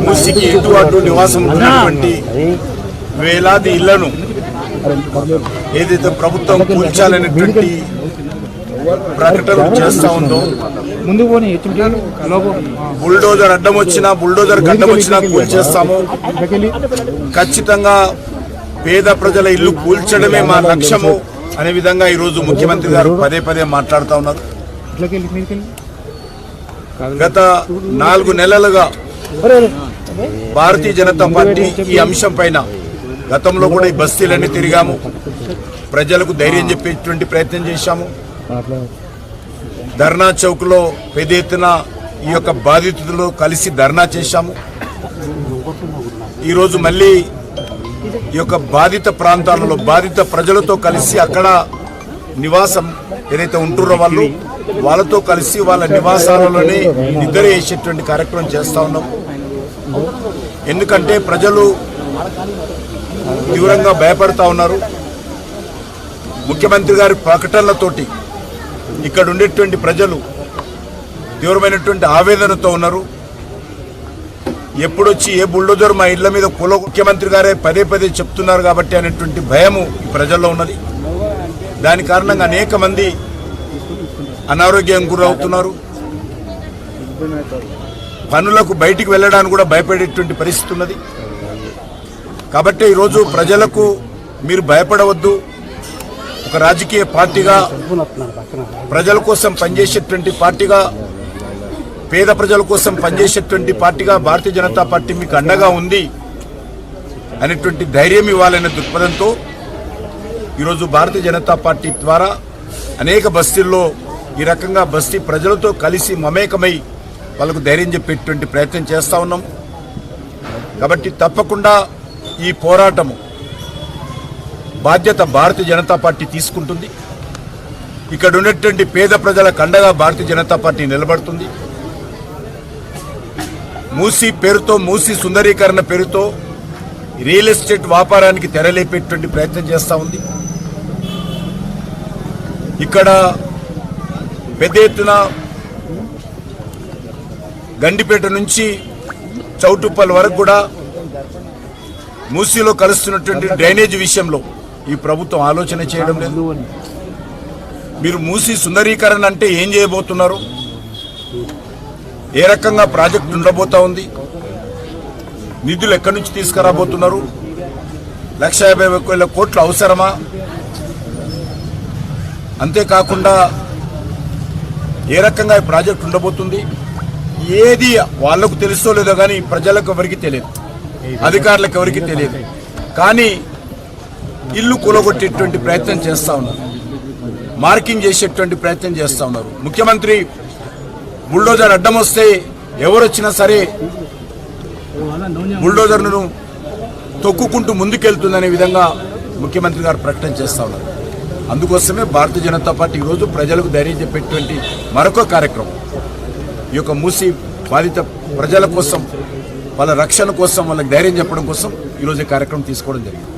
మూసికి ఇటు అటు నివాసం ఉన్నటువంటి వేలాది ఇళ్లను ఏదైతే ప్రభుత్వం కూల్చాలనేటువంటి ప్రకటన చేస్తా ఉందో, బుల్డోజర్ అడ్డం వచ్చినా బుల్డోజర్ గడ్డం వచ్చినా కూల్చేస్తాము. ఖచ్చితంగా పేద ప్రజల ఇల్లు కూల్చడమే మా లక్ష్యము అనే విధంగా ఈరోజు ముఖ్యమంత్రి గారు పదే పదే మాట్లాడుతూ ఉన్నారు. గత 4 నెలలుగా భారతీయ జనతా పార్టీ ఈ అంశం పైన గతంలో కూడా ఈ బస్తీలన్నీ తిరిగాము, ప్రజలకు ధైర్యం చెప్పేటువంటి ప్రయత్నం చేశాము. ధర్నా చౌక్లో పెద్ద ఎత్తున ఈ యొక్క బాధితులతో కలిసి ధర్నా చేశాము. ఈరోజు మళ్ళీ ఈ యొక్క బాధిత ప్రాంతాలలో బాధిత ప్రజలతో కలిసి అక్కడ నివాసం ఏదైతే ఉంటున్నారో వాళ్ళతో కలిసి వాళ్ళ నివాసాలలోనే నిద్ర వేసేటువంటి కార్యక్రమం చేస్తూ ఉన్నాం. ఎందుకంటే ప్రజలు తీవ్రంగా భయపడతా ఉన్నారు. ముఖ్యమంత్రి గారి ప్రకటనలతోటి ఇక్కడ ఉండేటువంటి ప్రజలు తీవ్రమైనటువంటి ఆవేదనతో ఉన్నారు. ఎప్పుడొచ్చి ఏ బుల్డోజర్ మా ఇళ్ల మీద ముఖ్యమంత్రి గారే పదే పదే చెప్తున్నారు కాబట్టి అనేటువంటి భయము ఈ ప్రజల్లో ఉన్నది. దాని కారణంగా అనేక మంది అనారోగ్యం గురవుతున్నారు. పనులకు బయటికి వెళ్ళడానికి కూడా భయపడేటువంటి పరిస్థితి ఉన్నది. కాబట్టి ఈరోజు ప్రజలకు మీరు భయపడవద్దు. ఒక రాజకీయ పార్టీగా, ప్రజల కోసం పనిచేసేటువంటి పార్టీగా, పేద ప్రజల కోసం పనిచేసేటువంటి పార్టీగా భారతీయ జనతా పార్టీ మీకు అండగా ఉంది అనేటువంటి ధైర్యం ఇవ్వాలనే దృక్పథంతో ఈరోజు భారతీయ జనతా పార్టీ ద్వారా అనేక బస్తీల్లో ఈ రకంగా బస్తీ ప్రజలతో కలిసి మమేకమై వాళ్ళకు ధైర్యం చెప్పేటువంటి ప్రయత్నం చేస్తూ ఉన్నాం. కాబట్టి తప్పకుండా ఈ పోరాటము బాధ్యత భారతీయ జనతా పార్టీ తీసుకుంటుంది. ఇక్కడ ఉన్నటువంటి పేద ప్రజల కండగా భారతీయ జనతా పార్టీ నిలబడుతుంది. మూసీ పేరుతో, మూసీ సుందరీకరణ పేరుతో రియల్ ఎస్టేట్ వ్యాపారానికి తెరలేపేటువంటి ప్రయత్నం చేస్తూ ఉంది. ఇక్కడ పెద్ద ఎత్తున గండిపేట నుంచి చౌటుప్పల్ వరకు కూడా మూసీలో కలుస్తున్నటువంటి డ్రైనేజ్ విషయంలో ఈ ప్రభుత్వం ఆలోచన చేయడం లేదు. మీరు మూసీ సుందరీకరణ అంటే ఏం చేయబోతున్నారు? ఏ రకంగా ప్రాజెక్టు ఉండబోతా ఉంది? నిధులు ఎక్కడి నుంచి తీసుకురాబోతున్నారు? 1,50,000 కోట్లు అవసరమా? అంతేకాకుండా ఏ రకంగా ఈ ప్రాజెక్టు ఉండబోతుంది? ఏది వాళ్లకు తెలుసో లేదో కానీ ప్రజలకు ఎవరికి తెలియదు, అధికారులకు ఎవరికి తెలియదు. కానీ ఇల్లు కూలగొట్టేటువంటి ప్రయత్నం చేస్తూ ఉన్నారు, మార్కింగ్ చేసేటువంటి ప్రయత్నం చేస్తూ ఉన్నారు. ముఖ్యమంత్రి బుల్డోజర్ అడ్డం వస్తే ఎవరు వచ్చినా సరే బుల్డోజర్ను తొక్కుకుంటూ ముందుకెళ్తుందనే విధంగా ముఖ్యమంత్రి గారు ప్రకటన చేస్తూ ఉన్నారు. అందుకోసమే భారతీయ జనతా పార్టీ ఈరోజు ప్రజలకు ధైర్యం చెప్పేటువంటి మరొక కార్యక్రమం, ఈ యొక్క మూసీ బాధిత ప్రజల కోసం, వాళ్ళ రక్షణ కోసం, వాళ్ళకి ధైర్యం చెప్పడం కోసం ఈరోజు ఈ కార్యక్రమం తీసుకోవడం జరిగింది.